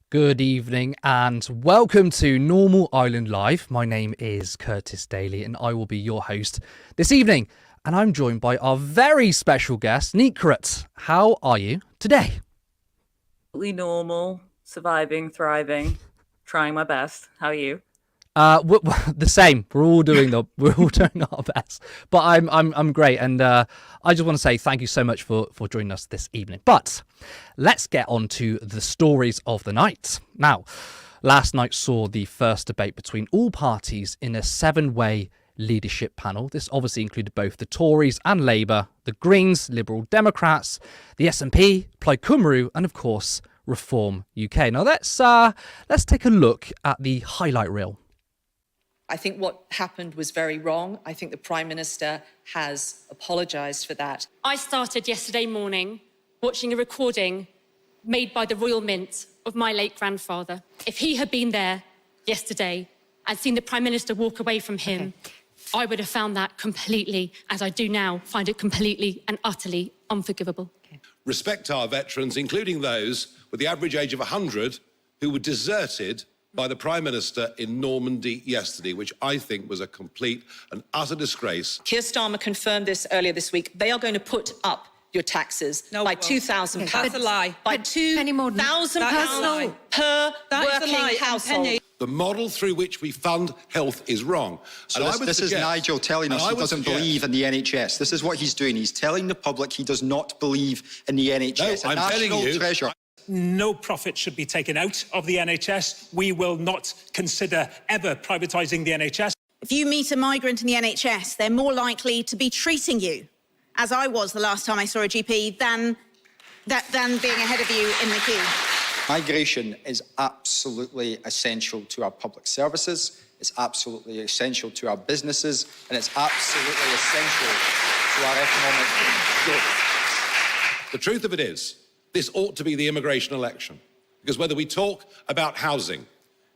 Good evening and welcome to Normal Ireland Live. My name is Curtis Daly and I will be your host this evening. And I'm joined by our very special guest, Sneakcret. How are you today? Normal, surviving, thriving, trying my best. How are you? The same. We're all doing our best. But I'm great, and I just want to say thank you so much for joining us this evening. But let's get on to the stories of the night. Now, last night saw the first debate between all parties in a 7-way leadership panel. This obviously included both the Tories and Labour, the Greens, Liberal Democrats, the SNP, Plaid Cymru, and of course Reform UK. Now let's take a look at the highlight reel. I think what happened was very wrong. I think the Prime Minister has apologised for that. I started yesterday morning watching a recording made by the Royal Mint of my late grandfather. If he had been there yesterday and seen the Prime Minister walk away from him, I would have found that completely, as I do now, find it completely and utterly unforgivable. Respect our veterans, including those with the average age of 100 who were deserted by the Prime Minister in Normandy yesterday, which I think was a complete and utter disgrace. Keir Starmer confirmed this earlier this week. They are going to put up your taxes by £2,000. That's a lie. By £2,000 per working household. The model through which we fund health is wrong. So this is Nigel telling us he doesn't believe in the NHS. This is what he's doing. He's telling the public he does not believe in the NHS. No, I'm telling you. Treasure. No profit should be taken out of the NHS. We will not consider ever privatising the NHS. If you meet a migrant in the NHS, they're more likely to be treating you, as I was the last time I saw a GP, than being ahead of you in the queue. Migration is absolutely essential to our public services. It's absolutely essential to our businesses, and it's absolutely essential to our economic growth. The truth of it is, this ought to be the immigration election. Because whether we talk about housing,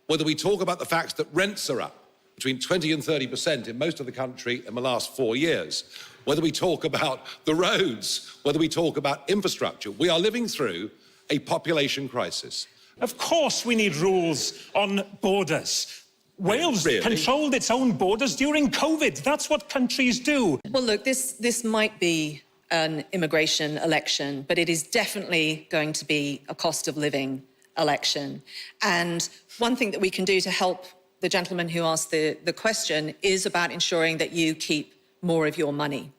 whether we talk about the fact that rents are up between 20 and 30% in most of the country in the last 4 years, whether we talk about the roads, whether we talk about infrastructure, we are living through a population crisis. Of course we need rules on borders. Wales controlled its own borders during COVID. That's what countries do. Well, look, this might be an immigration election, but it is definitely going to be a cost of living election. And one thing that we can do to help the gentleman who asked the question is about ensuring that you keep more of your money.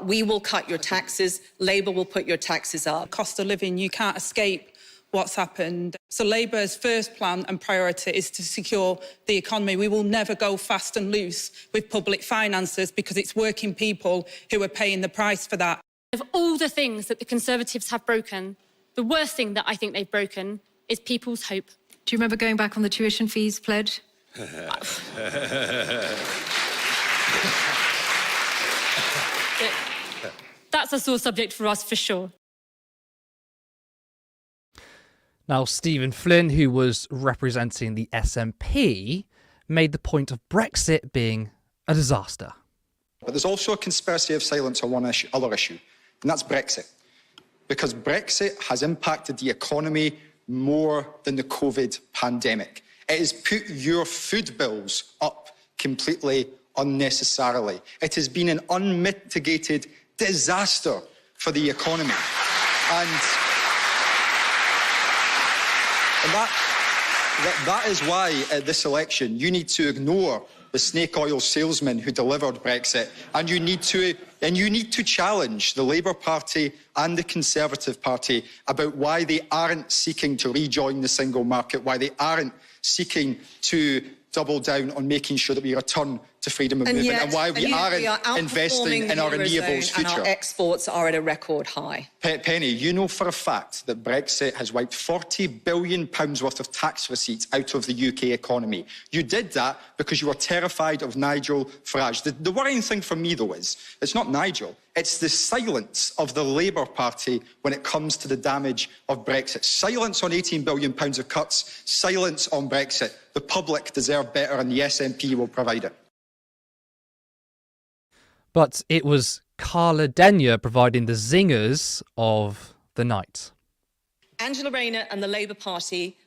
We will cut your taxes. Labour will put your taxes up. Cost of living, you can't escape what's happened. So Labour's first plan and priority is to secure the economy. We will never go fast and loose with public finances because it's working people who are paying the price for that. Of all the things that the Conservatives have broken, the worst thing that I think they've broken is people's hope. Do you remember going back on the tuition fees pledge? That's a sore subject for us for sure. Now, Stephen Flynn, who was representing the SNP, made the point of Brexit being a disaster. But there's also a conspiracy of silence on other issue, and that's Brexit. Because Brexit has impacted the economy more than the COVID pandemic. It has put your food bills up completely unnecessarily. It has been an unmitigated disaster for the economy. And that is why at this election you need to ignore the snake oil salesman who delivered Brexit, and you need to challenge the Labour Party and the Conservative Party about why they aren't seeking to rejoin the single market, why they aren't seeking to double down on making sure that we return to freedom of movement, and why we aren't investing in our renewables future. And our exports are at a record high. Penny, you know for a fact that Brexit has wiped £40 billion worth of tax receipts out of the UK economy. You did that because you were terrified of Nigel Farage. The worrying thing for me, though, is it's not Nigel. It's the silence of the Labour Party when it comes to the damage of Brexit. Silence on £18 billion of cuts, silence on Brexit. The public deserve better and the SNP will provide it. But it was Carla Denyer providing the zingers of the night. Angela Rayner and the Labour Party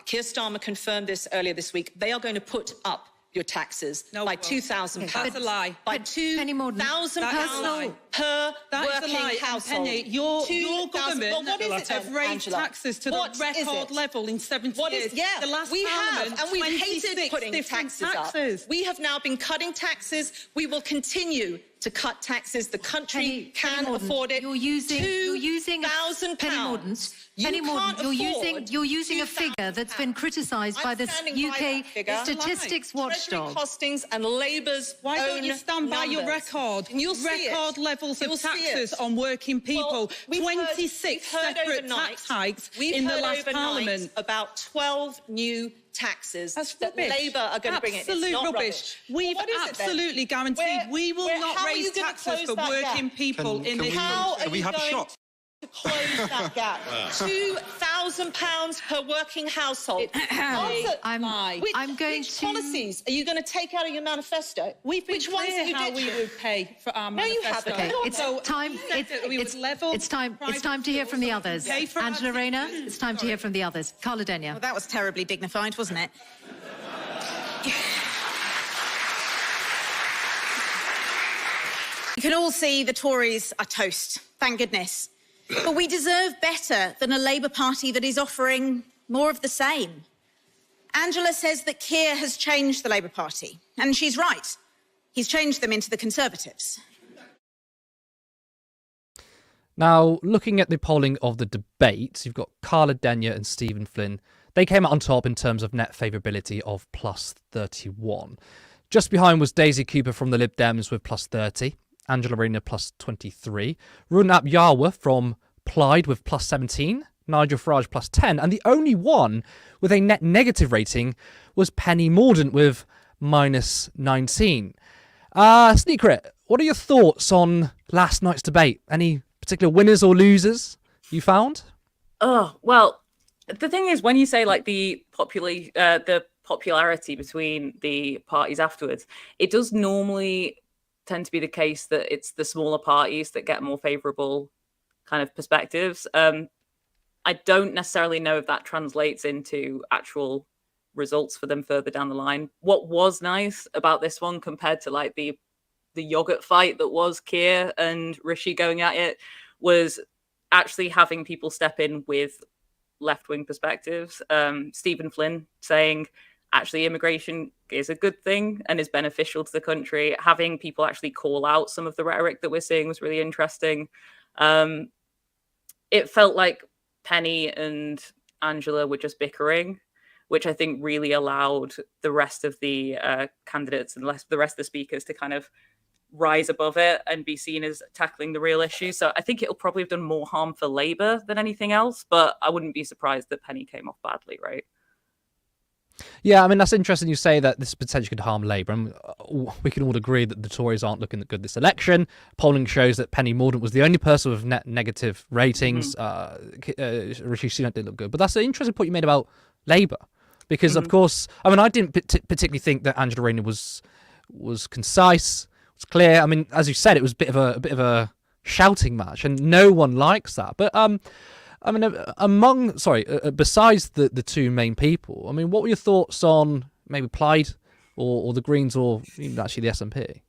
Keir Starmer confirmed this earlier this week. They are going to put up your taxes by £2,000. That's a lie. By £2,000 per working household. Penny, your government Well, what is it have then, raised Angela? taxes to What the is record it? level in 70 years. The last we Parliament, have, and we've hated 26 putting different taxes up. We have now been cutting taxes. We will continue to cut taxes. The country can afford it. You're using £2,000. Penny Mordaunt. Penny Mordaunt, you're using a figure that's been criticised by the UK Statistics Watchdog. Costings and Labour's Why don't you stand by your record? Record levels of taxes on working people. 26 separate tax hikes in the last Parliament. About 12 new taxes that Labour are going to bring in. Absolute rubbish. We've absolutely guaranteed we will not raise taxes for working people in this country. Can we have a shot? To close that gap. £2,000 per working household. Which policies are you going to take out of your manifesto? We've been clear how we would pay for our manifesto. Okay, it's time to hear from the others. Angela Rayner, it's time to hear from the others. Carla Denyer. Well, that was terribly dignified, wasn't it? You can all see the Tories are toast. Thank goodness. But we deserve better than a Labour Party that is offering more of the same. Angela says that Keir has changed the Labour Party, and she's right. He's changed them into the Conservatives. Now, looking at the polling of the debates, you've got Carla Denyer and Stephen Flynn. They came out on top in terms of net favourability of plus 31. Just behind was Daisy Cooper from the Lib Dems with plus 30. Angela Rayner plus 23, Runap Yalwa from Plaid with plus 17, Nigel Farage plus 10, and the only one with a net negative rating was Penny Mordaunt with minus 19. Sneakcret, what are your thoughts on last night's debate? Any particular winners or losers you found? Oh, well, the thing is, when you say like the popularity between the parties afterwards, it does normally tend to be the case that it's the smaller parties that get more favourable kind of perspectives. I don't necessarily know if that translates into actual results for them further down the line. What was nice about this one compared to like the yogurt fight that was Keir and Rishi going at it was actually having people step in with left-wing perspectives. Stephen Flynn saying, actually, immigration is a good thing and is beneficial to the country. Having people actually call out some of the rhetoric that we're seeing was really interesting. It felt like Penny and Angela were just bickering, which I think really allowed the rest of the candidates and the rest of the speakers to kind of rise above it and be seen as tackling the real issue. So I think it'll probably have done more harm for Labour than anything else, but I wouldn't be surprised that Penny came off badly, right? Yeah, I mean, that's interesting you say that this potentially could harm Labour. And we can all agree that the Tories aren't looking that good this election. Polling shows that Penny Mordaunt was the only person with net negative ratings. Rishi Sunak didn't look good. But that's an interesting point you made about Labour. Because, of course, I mean, I didn't particularly think that Angela Rayner was concise, was clear. I mean, as you said, it was a bit of a shouting match, and no one likes that. But I mean, besides the two main people, I mean, what were your thoughts on maybe Plaid or the Greens or even actually the SNP?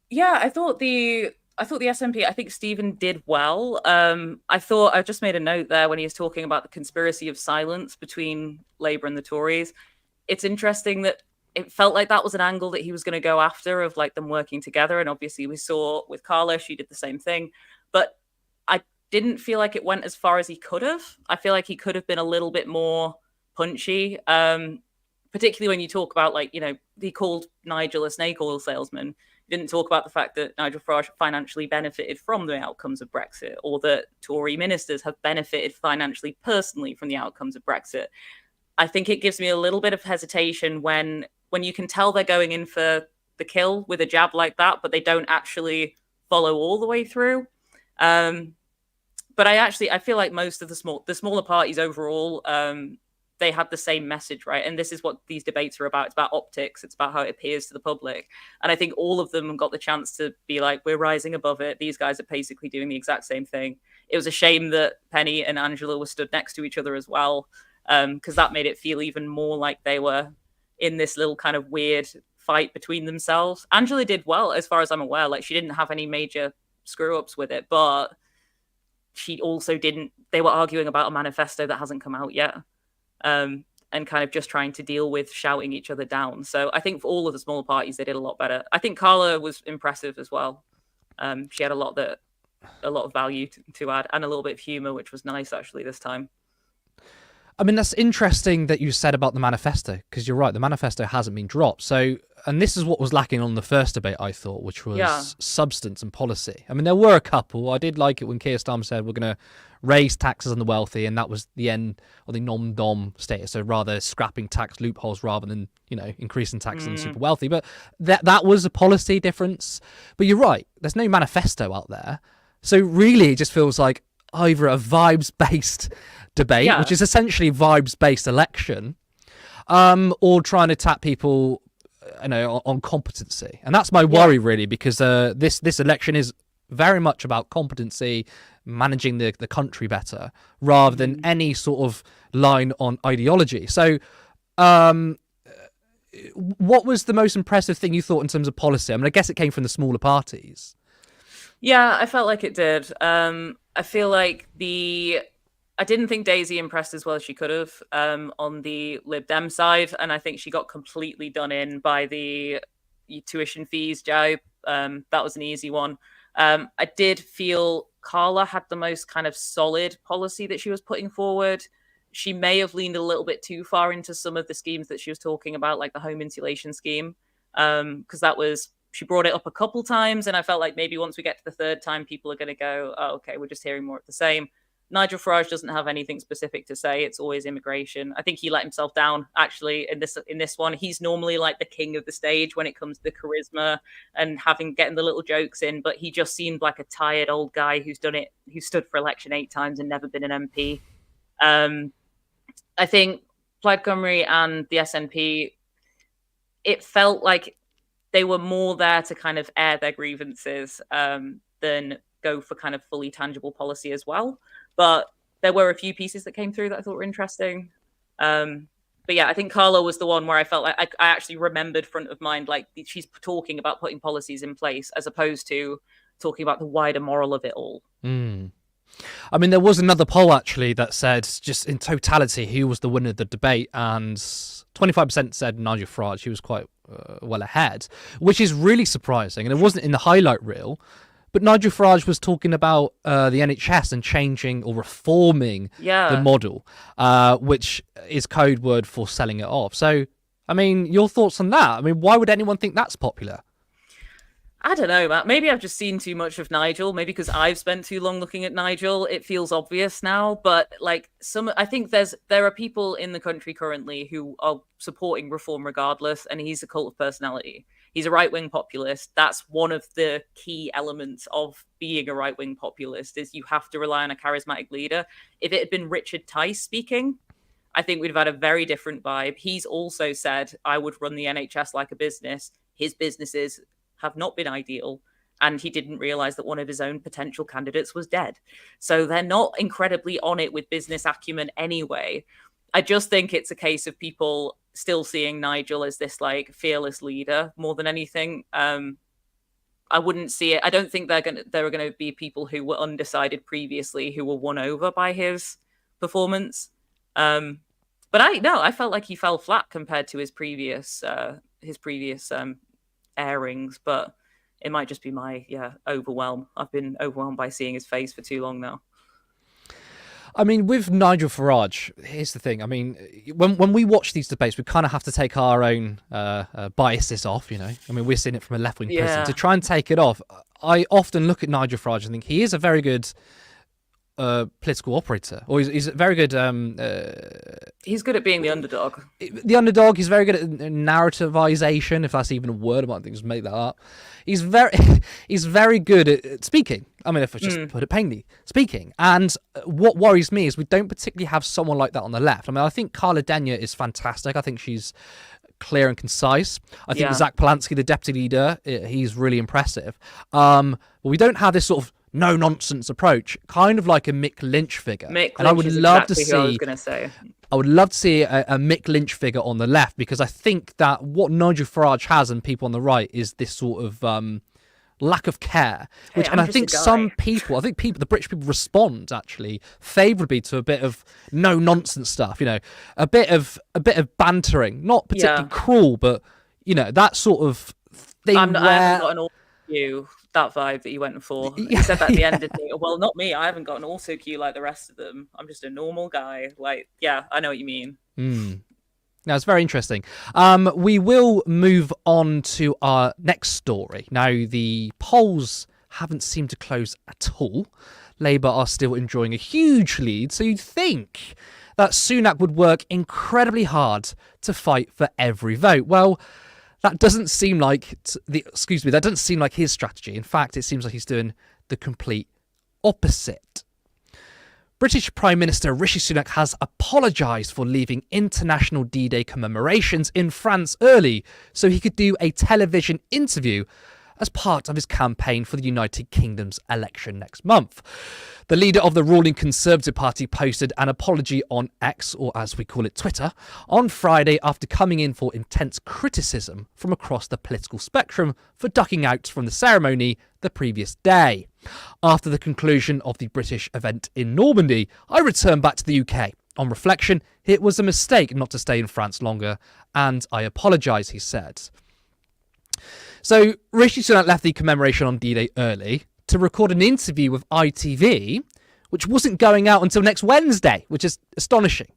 Yeah, I thought the SNP, I think Stephen did well. I just made a note there when he was talking about the conspiracy of silence between Labour and the Tories. It's interesting that it felt like that was an angle that he was going to go after, of like them working together. And obviously we saw with Carla, she did the same thing. But I didn't feel like it went as far as he could have. I feel like he could have been a little bit more punchy, particularly when you talk about, like, you know, he called Nigel a snake oil salesman. He didn't talk about the fact that Nigel Farage financially benefited from the outcomes of Brexit, or that Tory ministers have benefited financially, personally, from the outcomes of Brexit. I think it gives me a little bit of hesitation when you can tell they're going in for the kill with a jab like that, but they don't actually follow all the way through. But I feel like most of the smaller parties overall, they had the same message, right? And this is what these debates are about. It's about optics. It's about how it appears to the public. And I think all of them got the chance to be like, we're rising above it. These guys are basically doing the exact same thing. It was a shame that Penny and Angela were stood next to each other as well. because that made it feel even more like they were in this little kind of weird fight between themselves. Angela did well, as far as I'm aware. Like, she didn't have any major screw-ups with it, but she also didn't. They were arguing about a manifesto that hasn't come out yet, and kind of just trying to deal with shouting each other down. So I think for all of the smaller parties, they did a lot better. I think Carla was impressive as well. She had a lot of value to add, and a little bit of humor, which was nice actually this time. I mean, that's interesting that you said about the manifesto, because you're right, the manifesto hasn't been dropped. So, and this is what was lacking on the first debate, I thought, which was substance and policy. I mean, there were a couple. I did like it when Keir Starmer said we're going to raise taxes on the wealthy, and that was the end of the non-dom status. So rather scrapping tax loopholes rather than, increasing taxes on the super wealthy. But that was a policy difference. But you're right, there's no manifesto out there. So really, it just feels like either a vibes-based debate, which is essentially vibes-based election, or trying to tap people, on competency. And that's my worry, really, because this election is very much about competency, managing the country better, rather than any sort of line on ideology. So, what was the most impressive thing you thought in terms of policy? I mean, I guess it came from the smaller parties. Yeah, I felt like it did. I feel like I didn't think Daisy impressed as well as she could have on the Lib Dem side, and I think she got completely done in by the tuition fees jibe. That was an easy one. I did feel Carla had the most kind of solid policy that she was putting forward. She may have leaned a little bit too far into some of the schemes that she was talking about, like the home insulation scheme, because she brought it up a couple times, and I felt like maybe once we get to the third time, people are going to go, oh, okay, we're just hearing more of the same. Nigel Farage doesn't have anything specific to say. It's always immigration. I think he let himself down, actually, in this one. He's normally like the king of the stage when it comes to the charisma and getting the little jokes in, but he just seemed like a tired old guy who stood for election 8 times and never been an MP. I think Plaid Cymru and the SNP, it felt like they were more there to kind of air their grievances than go for kind of fully tangible policy as well. But there were a few pieces that came through that I thought were interesting. But yeah, I think Carla was the one where I felt like I actually remembered front of mind, like she's talking about putting policies in place as opposed to talking about the wider moral of it all. I mean, there was another poll actually that said just in totality who was the winner of the debate, and 25% said Nigel Farage. He was quite well ahead, which is really surprising. And it wasn't in the highlight reel. But Nigel Farage was talking about the NHS and changing or reforming the model, which is code word for selling it off. So, I mean, your thoughts on that? I mean, why would anyone think that's popular? I don't know, Matt. Maybe I've just seen too much of Nigel. Maybe because I've spent too long looking at Nigel, it feels obvious now. But like I think there are people in the country currently who are supporting reform regardless, and he's a cult of personality. He's a right-wing populist. That's one of the key elements of being a right-wing populist, is you have to rely on a charismatic leader. If it had been Richard Tice speaking, I think we'd have had a very different vibe. He's also said, I would run the NHS like a business. His businesses have not been ideal, and he didn't realize that one of his own potential candidates was dead. So they're not incredibly on it with business acumen anyway. I just think it's a case of people still seeing Nigel as this like fearless leader more than anything. I wouldn't see it. I don't think there are going to be people who were undecided previously who were won over by his performance. But I felt like he fell flat compared to his previous airings. But it might just be my overwhelm. I've been overwhelmed by seeing his face for too long now. I mean, with Nigel Farage, here's the thing. I mean, when we watch these debates, we kind of have to take our own biases off, I mean, we're seeing it from a left-wing person. To try and take it off, I often look at Nigel Farage and think he is a very good political operator, or he's very good. He's good at being the underdog. The underdog. He's very good at narrativization, if that's even a word. I might think just make that up. He's very good at speaking. I mean, if I just put it plainly, speaking. And what worries me is we don't particularly have someone like that on the left. I mean, I think Carla Denyer is fantastic. I think she's clear and concise. I think Zach Polansky, the deputy leader, he's really impressive. But we don't have this sort of no-nonsense approach, kind of like a Mick Lynch figure. Mick And I Lynch would is love exactly to who I see. was going to say. I would love to see a Mick Lynch figure on the left, because I think that what Nigel Farage has and people on the right is this sort of lack of care, which, and I think the British people respond actually favourably to a bit of no nonsense stuff. A bit of bantering, not particularly cruel, but that sort of thing. I haven't got an all cue, that vibe that you went for. You said that at the end, didn't you? Well, not me. I haven't got an also cue like the rest of them. I'm just a normal guy. Like, yeah, I know what you mean. Now, it's very interesting. We will move on to our next story. Now, the polls haven't seemed to close at all. Labour are still enjoying a huge lead, so you'd think that Sunak would work incredibly hard to fight for every vote. Well, that doesn't seem like his strategy. In fact, it seems like he's doing the complete opposite. British Prime Minister Rishi Sunak has apologised for leaving International D-Day commemorations in France early so he could do a television interview as part of his campaign for the United Kingdom's election next month. The leader of the ruling Conservative Party posted an apology on X, or as we call it, Twitter, on Friday after coming in for intense criticism from across the political spectrum for ducking out from the ceremony the previous day. After the conclusion of the British event in Normandy, I returned back to the UK. On reflection, it was a mistake not to stay in France longer, and I apologise, he said. So Rishi Sunak left the commemoration on D-Day early to record an interview with ITV, which wasn't going out until next Wednesday, which is astonishing.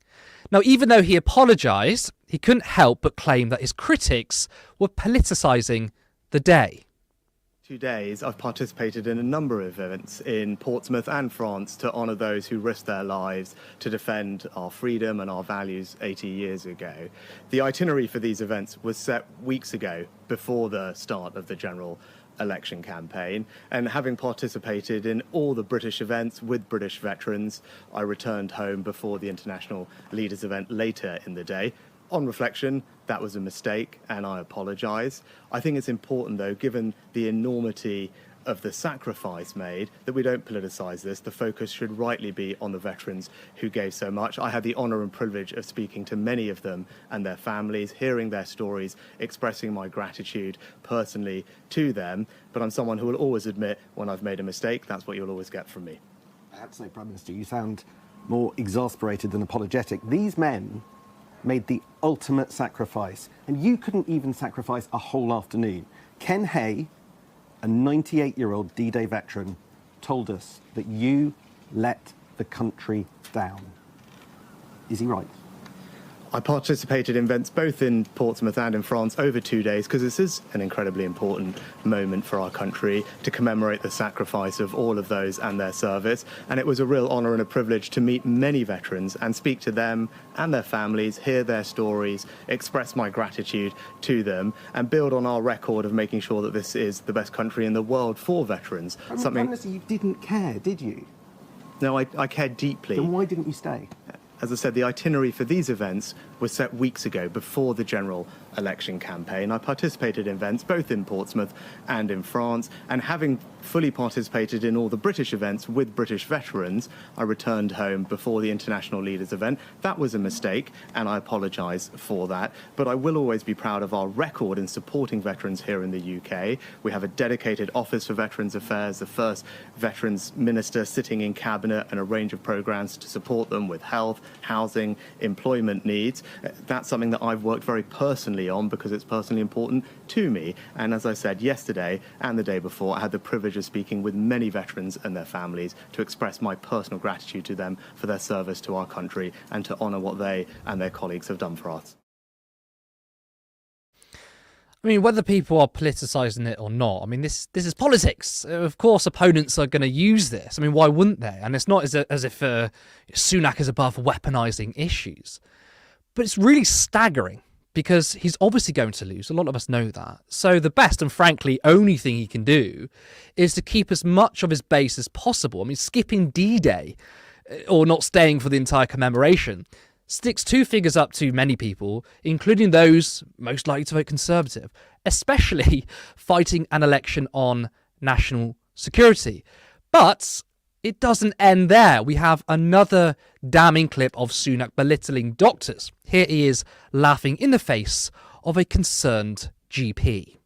Now, even though he apologised, he couldn't help but claim that his critics were politicising the day. 2 days, I've participated in a number of events in Portsmouth and France to honour those who risked their lives to defend our freedom and our values 80 years ago. The itinerary for these events was set weeks ago, before the start of the general election campaign, and having participated in all the British events with British veterans, I returned home before the International Leaders event later in the day. On reflection, that was a mistake, and I apologise. I think it's important, though, given the enormity of the sacrifice made, that we don't politicise this. The focus should rightly be on the veterans who gave so much. I had the honour and privilege of speaking to many of them and their families, hearing their stories, expressing my gratitude personally to them. But I'm someone who will always admit when I've made a mistake. That's what you'll always get from me. I have to say, Prime Minister, you sound more exasperated than apologetic. These men made the ultimate sacrifice, and you couldn't even sacrifice a whole afternoon. Ken Hay, a 98-year-old D-Day veteran, told us that you let the country down. Is he right? I participated in events both in Portsmouth and in France over 2 days because this is an incredibly important moment for our country to commemorate the sacrifice of all of those and their service. And it was a real honour and a privilege to meet many veterans and speak to them and their families, hear their stories, express my gratitude to them, and build on our record of making sure that this is the best country in the world for veterans. Prime Minister, you didn't care, did you? No, I cared deeply. Then why didn't you stay? As I said, the itinerary for these events was set weeks ago, before the general election campaign. I participated in events both in Portsmouth and in France, and having fully participated in all the British events with British veterans, I returned home before the International Leaders event. That was a mistake, and I apologise for that. But I will always be proud of our record in supporting veterans here in the UK. We have a dedicated Office for Veterans Affairs, the first Veterans Minister sitting in Cabinet, and a range of programmes to support them with health, housing, employment needs. That's something that I've worked very personally on because it's personally important to me. And as I said yesterday and the day before, I had the privilege of speaking with many veterans and their families to express my personal gratitude to them for their service to our country and to honour what they and their colleagues have done for us. I mean, whether people are politicising it or not, I mean, this is politics. Of course, opponents are going to use this. I mean, why wouldn't they? And it's not as if Sunak is above weaponising issues. But it's really staggering because he's obviously going to lose. A lot of us know that. So the best and frankly only thing he can do is to keep as much of his base as possible. I mean, skipping D-Day or not staying for the entire commemoration sticks two figures up to many people, including those most likely to vote Conservative, especially fighting an election on national security. But it doesn't end there. We have another damning clip of Sunak belittling doctors. Here he is laughing in the face of a concerned GP.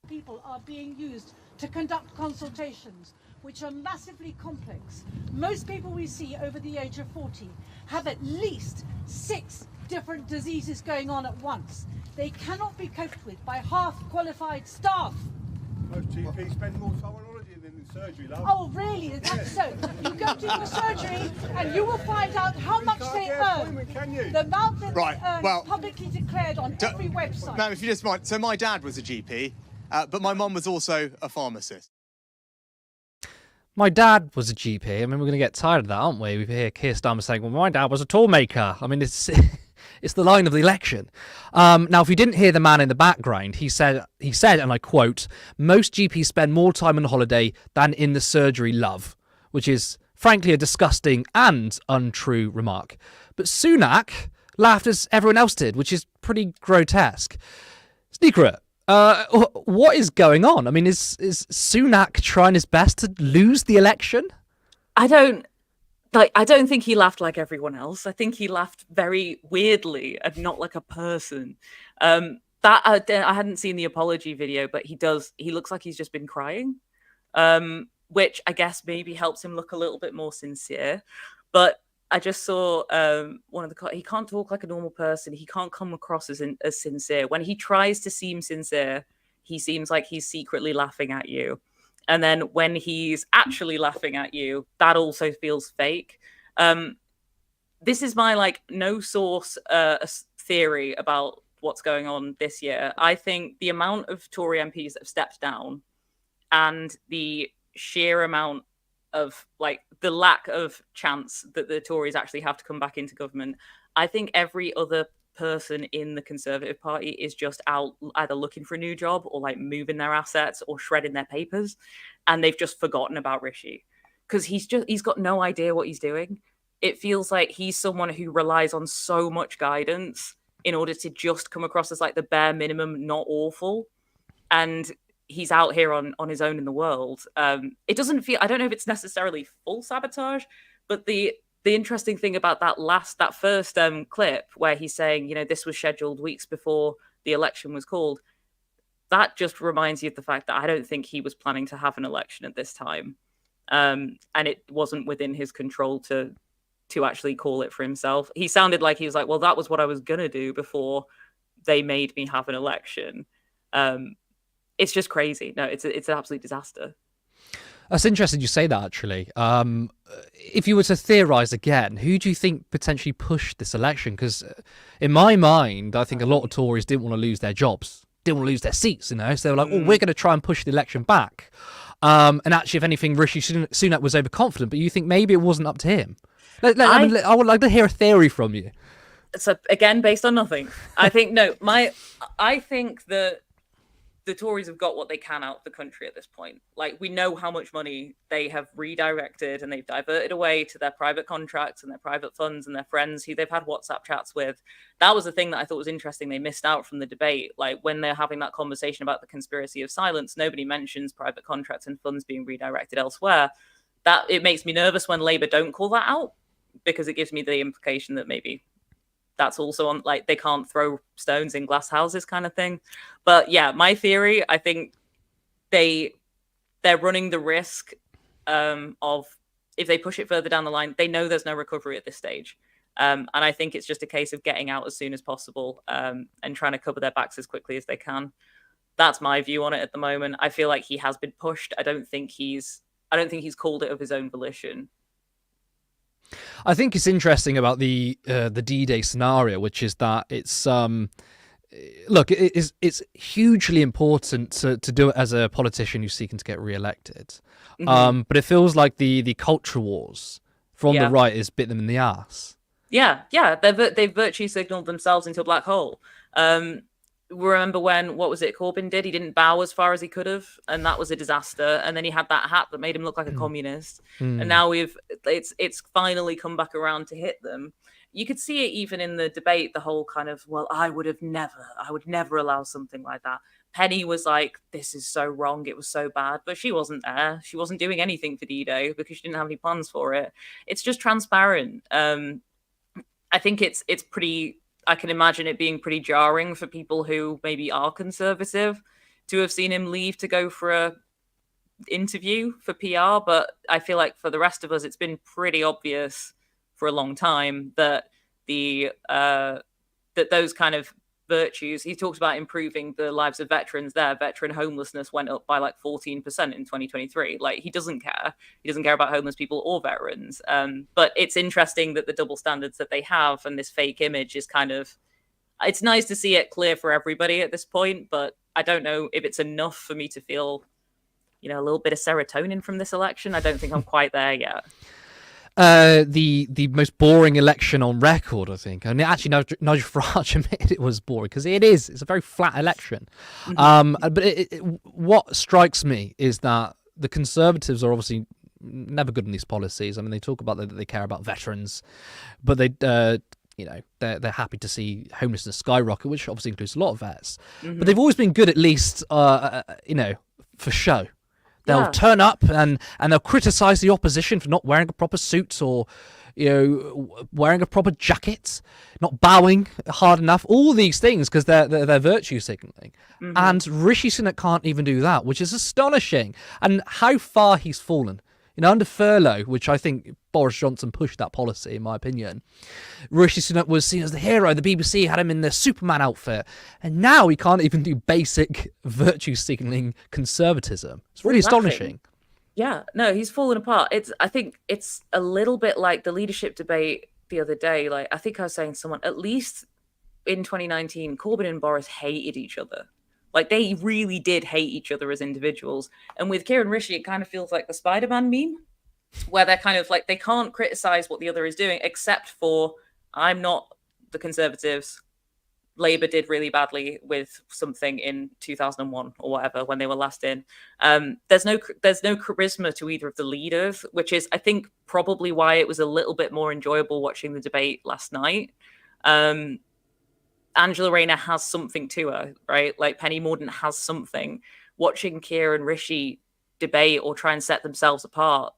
People are being used to conduct consultations, which are massively complex. Most people we see over the age of 40 have at least 6 different diseases going on at once. They cannot be coped with by half-qualified staff. Most GPs spend more time on holiday than in surgery, love. Oh, really? Is that so? You go to your surgery and you will find out how much they earn. The amount that they earn publicly declared on every website. Ma'am, if you just mind. So my dad was a GP, but my mum was also a pharmacist. My dad was a GP. I mean, we're going to get tired of that, aren't we? We hear Keir Starmer saying, well, my dad was a tool maker. I mean, it's the line of the election. Now, if you didn't hear the man in the background, he said, and I quote, most GPs spend more time on holiday than in the surgery, love, which is frankly a disgusting and untrue remark. But Sunak laughed as everyone else did, which is pretty grotesque. Sneakcret. What is going on? I mean, is Sunak trying his best to lose the election? I don't think he laughed like everyone else. I think he laughed very weirdly and not like a person. I hadn't seen the apology video, but he looks like he's just been crying, which I guess maybe helps him look a little bit more sincere. But I just saw he can't talk like a normal person. He can't come across as sincere. When he tries to seem sincere, he seems like he's secretly laughing at you. And then when he's actually laughing at you, that also feels fake. This is my no source theory about what's going on this year. I think the amount of Tory MPs that have stepped down and the sheer amount of the lack of chance that the Tories actually have to come back into government, I think every other person in the Conservative Party is just out either looking for a new job or moving their assets or shredding their papers, and they've just forgotten about Rishi because he's got no idea what he's doing. It feels like he's someone who relies on so much guidance in order to just come across as the bare minimum, not awful, and he's out here on his own in the world. It doesn't feel, I don't know if it's necessarily full sabotage, but the interesting thing about that first clip where he's saying, this was scheduled weeks before the election was called, that just reminds you of the fact that I don't think he was planning to have an election at this time. And it wasn't within his control to actually call it for himself. He sounded like he was like, well, that was what I was going to do before they made me have an election. It's just crazy. No, it's an absolute disaster. That's interesting you say that, actually. If you were to theorise again, who do you think potentially pushed this election? Because in my mind, I think a lot of Tories didn't want to lose their jobs, didn't want to lose their seats, So they were like, oh, we're going to try and push the election back. And actually, if anything, Rishi Sunak was overconfident, but you think maybe it wasn't up to him? I would like to hear a theory from you. So, again, based on nothing. I think that the Tories have got what they can out of the country at this point. We know how much money they have redirected and they've diverted away to their private contracts and their private funds and their friends who they've had WhatsApp chats with. That was the thing that I thought was interesting. They missed out from the debate. When they're having that conversation about the conspiracy of silence, nobody mentions private contracts and funds being redirected elsewhere. That it makes me nervous when Labour don't call that out, because it gives me the implication that maybe that's also on they can't throw stones in glass houses kind of thing. But yeah, my theory, I think they're running the risk of, if they push it further down the line, they know there's no recovery at this stage. And I think it's just a case of getting out as soon as possible and trying to cover their backs as quickly as they can. That's my view on it at the moment. I feel like he has been pushed. I don't think he's called it of his own volition. I think it's interesting about the D-Day scenario, which is that it's it's hugely important to do it as a politician who's seeking to get re-elected. Mm-hmm. But it feels like the culture wars from the right has bit them in the ass. Yeah, they've virtue signaled themselves into a black hole. Remember when, what was it, Corbyn did? He didn't bow as far as he could have, and that was a disaster. And then he had that hat that made him look like a communist. And now it's finally come back around to hit them. You could see it even in the debate, the whole kind of, well, I would never allow something like that. Penny was like, this is so wrong, it was so bad, but she wasn't there. She wasn't doing anything for D-Day because she didn't have any plans for it. It's just transparent. I think it's pretty, I can imagine it being pretty jarring for people who maybe are conservative to have seen him leave to go for a interview for PR, but I feel like for the rest of us, it's been pretty obvious for a long time that that those kind of virtues, he talks about improving the lives of veterans there. Veteran homelessness went up by like 14% in 2023. Like, he doesn't care. He doesn't care about homeless people or veterans. But it's interesting that the double standards that they have and this fake image is kind of, it's nice to see it clear for everybody at this point, but I don't know if it's enough for me to feel, you know, a little bit of serotonin from this election. I don't think I'm quite there yet. The most boring election on record, I think. And actually, Nigel Farage admitted it was boring because it is. It's a very flat election. But what strikes me is that the Conservatives are obviously never good in these policies. I mean, they talk about that they care about veterans, but they're happy to see homelessness skyrocket, which obviously includes a lot of vets. But they've always been good, at least, for show. They'll turn up and they'll criticize the opposition for not wearing a proper suit or, wearing a proper jacket, not bowing hard enough. All these things because they're virtue signaling. And Rishi Sunak can't even do that, which is astonishing. And how far he's fallen. Under furlough, which I think Boris Johnson pushed that policy, in my opinion, Rishi Sunak was seen as the hero. The BBC had him in the Superman outfit. And now he can't even do basic virtue signalling conservatism. It's really astonishing. Yeah, no, he's fallen apart. I think it's a little bit like the leadership debate the other day. Like, I think I was saying to someone, at least in 2019, Corbyn and Boris hated each other. Like, they really did hate each other as individuals. And with Keir and Rishi, it kind of feels like the Spider-Man meme, where they're kind of like, they can't criticize what the other is doing, except for, I'm not the Conservatives. Labour did really badly with something in 2001 or whatever, when they were last in. There's no charisma to either of the leaders, which is, I think, probably why it was a little bit more enjoyable watching the debate last night. Angela Rayner has something to her, right? Like, Penny Mordaunt has something. Watching Keir and Rishi debate or try and set themselves apart,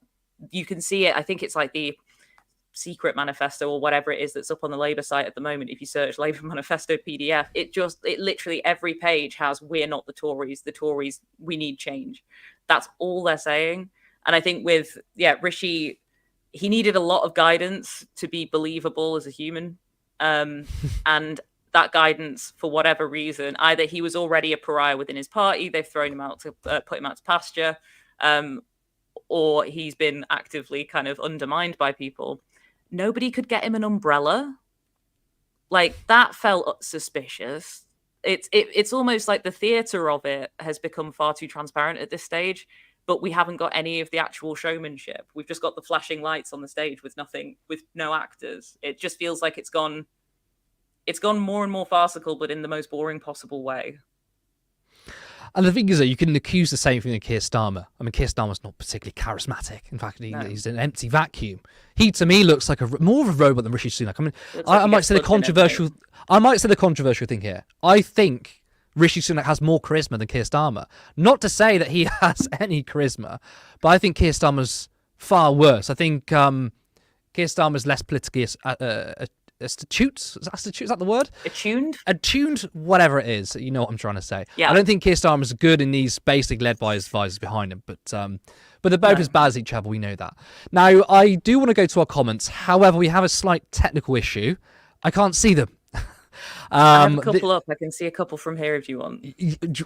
you can see it. I think it's like the secret manifesto or whatever it is that's up on the Labour site at the moment. If you search Labour manifesto PDF, it literally every page has, we're not the Tories, we need change. That's all they're saying. And I think with, Rishi, he needed a lot of guidance to be believable as a human. And that guidance, for whatever reason, either he was already a pariah within his party, they've thrown him out to put him out to pasture, or he's been actively kind of undermined by people. Nobody could get him an umbrella. Like, that felt suspicious. It's almost like the theatre of it has become far too transparent at this stage, but we haven't got any of the actual showmanship. We've just got the flashing lights on the stage with no actors. It just feels like it's gone more and more farcical, but in the most boring possible way. And the thing is that you can accuse the same thing of Keir Starmer. I mean, Keir Starmer's not particularly charismatic. In fact, he's an empty vacuum. He, to me, looks like more of a robot than Rishi Sunak. I mean, I might say the controversial thing here. I think Rishi Sunak has more charisma than Keir Starmer. Not to say that he has any charisma, but I think Keir Starmer's far worse. I think Keir Starmer's less politically astute. Is that the word? Attuned, whatever it is. You know what I'm trying to say. Yeah. I don't think Keir Starmer's good in these basically led by his advisors behind him, but they're both as bad as each other. We know that. Now, I do want to go to our comments. However, we have a slight technical issue. I can't see them. I have a couple up. I can see a couple from here if you want.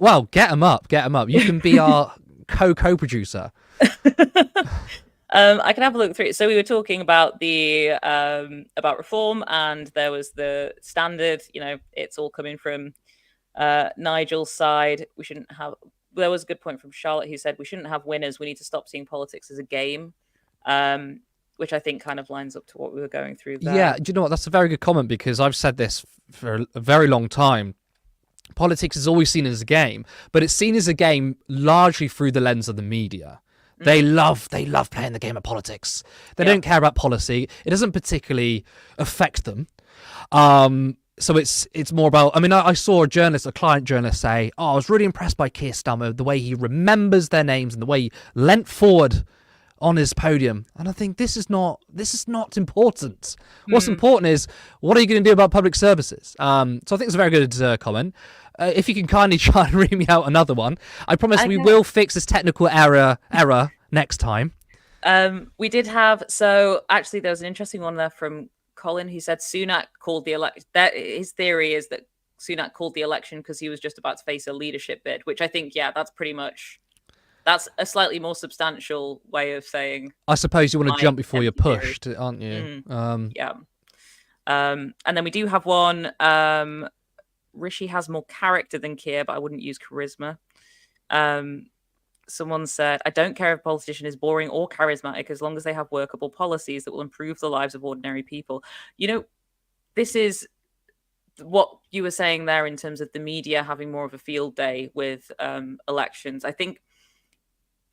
Well, get them up. You can be our co-producer. I can have a look through it. So we were talking about about reform, and there was the standard. It's all coming from Nigel's side. There was a good point from Charlotte, who said we shouldn't have winners. We need to stop seeing politics as a game, which I think kind of lines up to what we were going through there. Yeah, do you know what? That's a very good comment, because I've said this for a very long time. Politics is always seen as a game, but it's seen as a game largely through the lens of the media. They love playing the game of politics. They don't care about policy. It doesn't particularly affect them. So it's more about, I mean, I saw a client journalist say, I was really impressed by Keir Starmer, the way he remembers their names and the way he leant forward on his podium. And I think this is not important. What's important is, what are you going to do about public services? So I think it's a very good comment. If you can kindly try and read me out another one. I promise we will fix this technical error next time. We did have, so actually there was an interesting one there from Colin, who said Sunak called the election. His theory is that Sunak called the election because he was just about to face a leadership bid, which I think, that's a slightly more substantial way of saying. I suppose you want to jump before you're pushed, aren't you? Yeah. And then we do have one. Rishi has more character than Keir, but I wouldn't use charisma. Someone said, I don't care if a politician is boring or charismatic as long as they have workable policies that will improve the lives of ordinary people. This is what you were saying there in terms of the media having more of a field day with elections. I think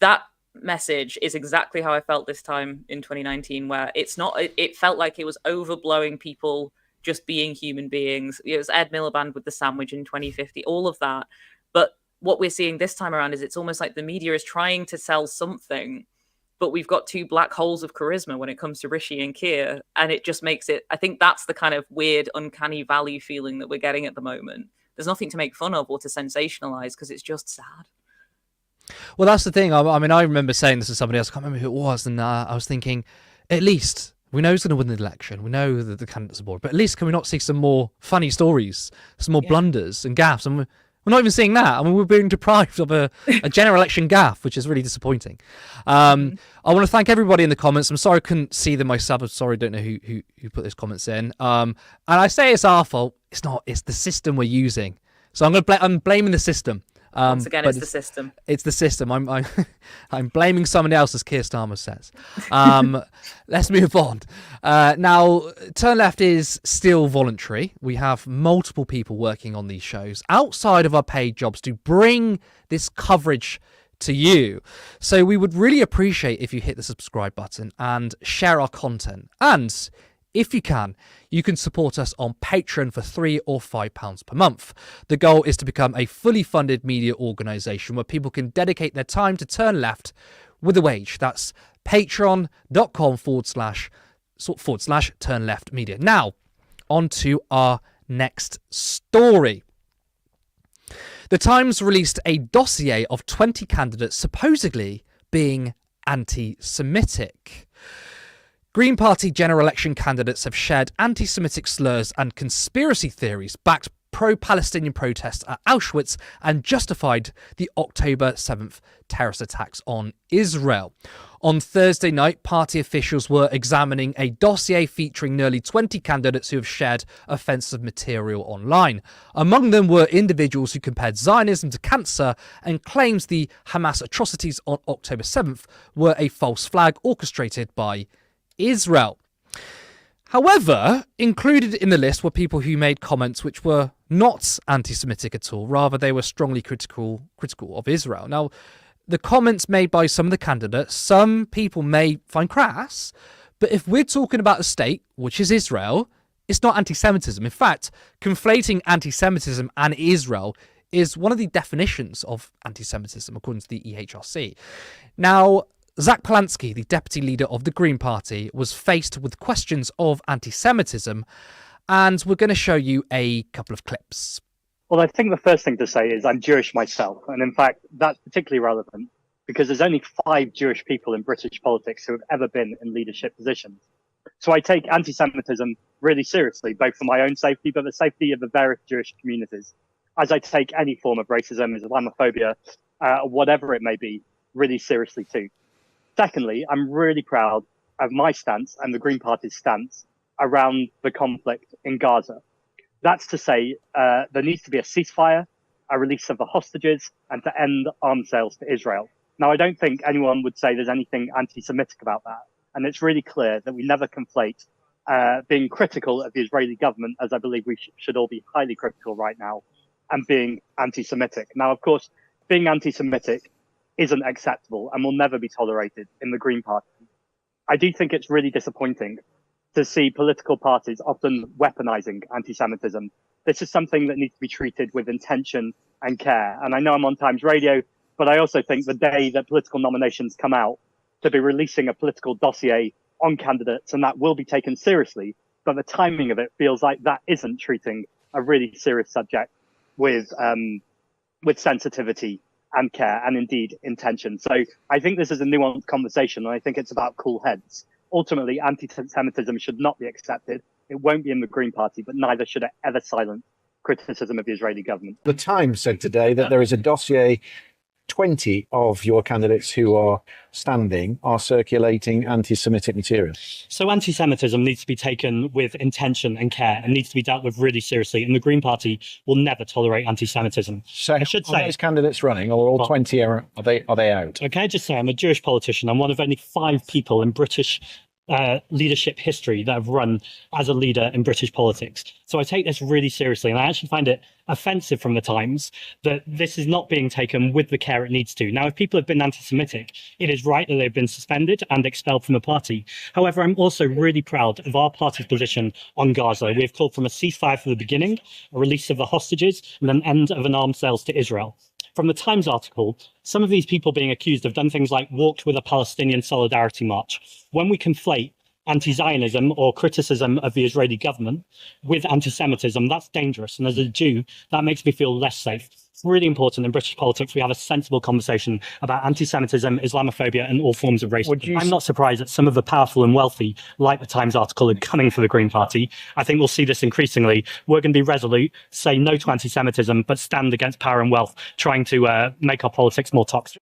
that message is exactly how I felt this time in 2019, where it felt like it was overblowing people just being human beings. It was Ed Miliband with the sandwich in 2050, all of that. But what we're seeing this time around is it's almost like the media is trying to sell something, but we've got two black holes of charisma when it comes to Rishi and Keir, and it just makes it, I think that's the kind of weird, uncanny valley feeling that we're getting at the moment. There's nothing to make fun of or to sensationalize because it's just sad. Well, that's the thing. I mean, I remember saying this to somebody else. I can't remember who it was, and I was thinking, at least we know who's going to win the election. We know that the candidates are bored, but at least can we not see some more funny stories, some more blunders and gaffes? And we're not even seeing that. I mean, we're being deprived of a general election gaffe, which is really disappointing. I want to thank everybody in the comments. I'm sorry I couldn't see them myself. I'm sorry, I don't know who put those comments in. And I say it's our fault. It's not. It's the system we're using. So I'm blaming the system. Once again, it's the system. It's the system. I'm blaming someone else, as Keir Starmer says. Let's move on. Now, Turn Left is still voluntary. We have multiple people working on these shows outside of our paid jobs to bring this coverage to you. So we would really appreciate if you hit the subscribe button and share our content. And if you can support us on Patreon for £3 or £5 per month. The goal is to become a fully funded media organisation where people can dedicate their time to Turn Left with a wage. That's patreon.com//Turn Left Media. Now, on to our next story. The Times released a dossier of 20 candidates supposedly being anti-Semitic. Green Party general election candidates have shared anti-Semitic slurs and conspiracy theories, backed pro-Palestinian protests at Auschwitz, and justified the October 7th terrorist attacks on Israel. On Thursday night, party officials were examining a dossier featuring nearly 20 candidates who have shared offensive material online. Among them were individuals who compared Zionism to cancer and claims the Hamas atrocities on October 7th were a false flag orchestrated by Israel. However, included in the list were people who made comments which were not anti-Semitic at all. Rather, they were strongly critical of Israel. Now, the comments made by some of the candidates, some people may find crass, but if we're talking about a state, which is Israel, it's not anti-Semitism. In fact, conflating anti-Semitism and Israel is one of the definitions of anti-Semitism, according to the EHRC. Now, Zach Polanski, the deputy leader of the Green Party, was faced with questions of anti-Semitism, and we're going to show you a couple of clips. Well, I think the first thing to say is I'm Jewish myself, and in fact, that's particularly relevant because there's only 5 Jewish people in British politics who have ever been in leadership positions. So I take anti-Semitism really seriously, both for my own safety, but the safety of the various Jewish communities, as I take any form of racism, Islamophobia, whatever it may be, really seriously too. Secondly, I'm really proud of my stance and the Green Party's stance around the conflict in Gaza. That's to say, there needs to be a ceasefire, a release of the hostages, and to end arms sales to Israel. Now, I don't think anyone would say there's anything anti-Semitic about that. And it's really clear that we never conflate being critical of the Israeli government, as I believe we should all be highly critical right now, and being anti-Semitic. Now, of course, being anti-Semitic isn't acceptable and will never be tolerated in the Green Party. I do think it's really disappointing to see political parties often weaponizing anti-Semitism. This is something that needs to be treated with intention and care. And I know I'm on Times Radio, but I also think the day that political nominations come out, to be releasing a political dossier on candidates, and that will be taken seriously. But the timing of it feels like that isn't treating a really serious subject with sensitivity and care and indeed intention. So I think this is a nuanced conversation, and I think it's about cool heads. Ultimately, anti-Semitism should not be accepted. It won't be in the Green Party, but neither should it ever silence criticism of the Israeli government. The Times said today that there is a dossier. 20 of your candidates who are standing are circulating anti-Semitic material. So anti-Semitism needs to be taken with intention and care and needs to be dealt with really seriously. And the Green Party will never tolerate anti-Semitism. So I should say, those candidates running, or all 20 are they out? Okay, I just say I'm a Jewish politician. I'm one of only 5 people in British leadership history that have run as a leader in British politics. So I take this really seriously, and I actually find it offensive from the Times that this is not being taken with the care it needs to. Now, if people have been anti-Semitic, it is right that they've been suspended and expelled from the party. However, I'm also really proud of our party's position on Gaza. We have called for a ceasefire from the beginning, a release of the hostages, and an end of an arms sales to Israel. From the Times article, some of these people being accused have done things like walked with a Palestinian solidarity march. When we conflate anti-Zionism or criticism of the Israeli government with anti-Semitism, that's dangerous. And as a Jew, that makes me feel less safe. It's really important in British politics we have a sensible conversation about anti-Semitism, Islamophobia, and all forms of racism. I'm not surprised that some of the powerful and wealthy, like the Times article, are coming for the Green Party. I think we'll see this increasingly. We're going to be resolute, say no to anti-Semitism, but stand against power and wealth, trying to make our politics more toxic.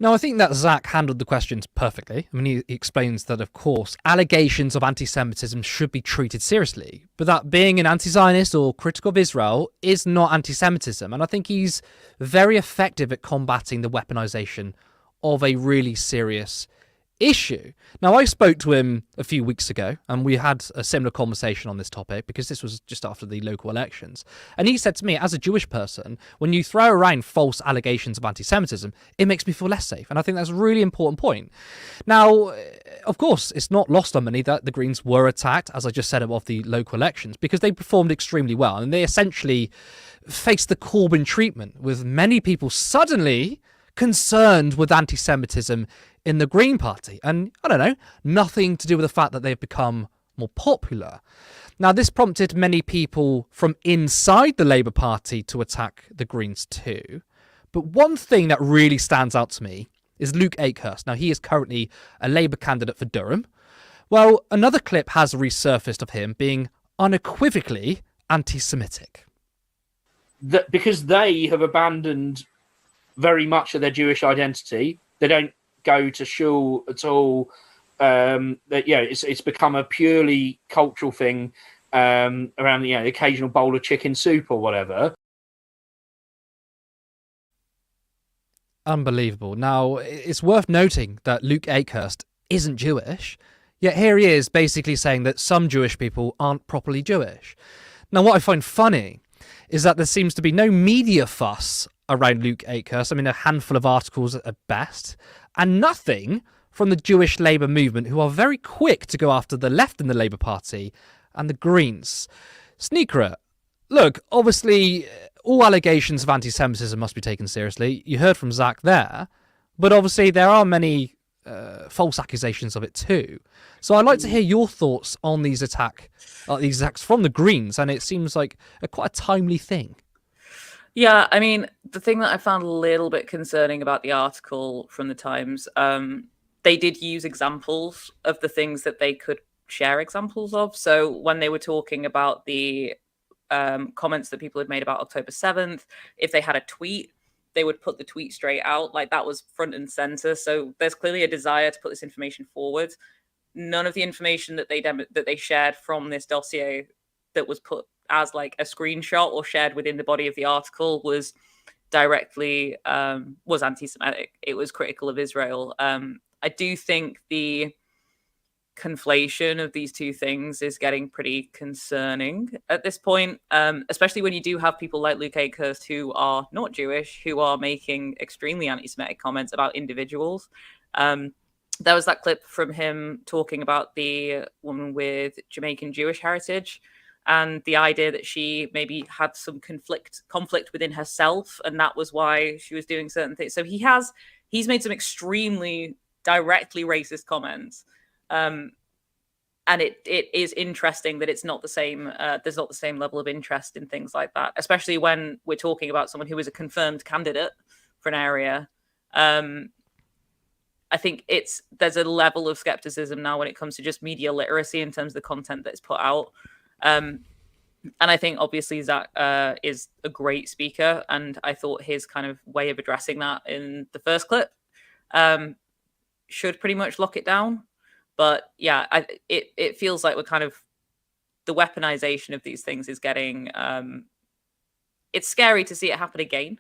No, I think that Zach handled the questions perfectly. I mean, he explains that, of course, allegations of anti-Semitism should be treated seriously, but that being an anti-Zionist or critical of Israel is not anti-Semitism. And I think he's very effective at combating the weaponization of a really serious issue. Now, I spoke to him a few weeks ago and we had a similar conversation on this topic because this was just after the local elections. And he said to me, as a Jewish person, when you throw around false allegations of anti-Semitism, it makes me feel less safe. And I think that's a really important point. Now, of course, it's not lost on many that the Greens were attacked, as I just said, of the local elections, because they performed extremely well. And they essentially faced the Corbyn treatment, with many people suddenly concerned with anti-Semitism in the Green Party. And I don't know, nothing to do with the fact that they've become more popular. Now, this prompted many people from inside the Labour Party to attack the Greens too. But one thing that really stands out to me is Luke Akehurst. Now, he is currently a Labour candidate for Durham. Well, another clip has resurfaced of him being unequivocally anti-Semitic. Because they have abandoned very much of their Jewish identity. They don't go to shul at all. It's become a purely cultural thing around the occasional bowl of chicken soup or whatever. Unbelievable. Now, it's worth noting that Luke Akehurst isn't Jewish, yet here he is basically saying that some Jewish people aren't properly Jewish. Now, what I find funny is that there seems to be no media fuss around Luke Akehurst. I mean, a handful of articles at best, and nothing from the Jewish Labour movement, who are very quick to go after the left in the Labour Party and the Greens. Sneakcret, look, obviously, all allegations of anti-Semitism must be taken seriously. You heard from Zach there, but obviously there are many false accusations of it too. So I'd like to hear your thoughts on these attacks from the Greens, and it seems like quite a timely thing. Yeah, I mean, the thing that I found a little bit concerning about the article from the Times, they did use examples of the things that they could share examples of. So when they were talking about the comments that people had made about October 7th, if they had a tweet, they would put the tweet straight out. Like, that was front and center. So there's clearly a desire to put this information forward. None of the information that they shared from this dossier that was put as like a screenshot or shared within the body of the article was directly was anti-Semitic. It was critical of Israel. I do think the conflation of these two things is getting pretty concerning at this point, especially when you do have people like Luke Akehurst who are not Jewish, who are making extremely anti-Semitic comments about individuals. there was that clip from him talking about the woman with Jamaican Jewish heritage and the idea that she maybe had some conflict within herself, and that was why she was doing certain things. So he's made some extremely directly racist comments. And it is interesting that it's not the same. There's not the same level of interest in things like that, especially when we're talking about someone who is a confirmed candidate for an area. I think there's a level of skepticism now when it comes to just media literacy in terms of the content that's put out. And I think obviously Zach is a great speaker, and I thought his kind of way of addressing that in the first clip should pretty much lock it down. But yeah, it feels like we're kind of, the weaponization of these things is getting, it's scary to see it happen again.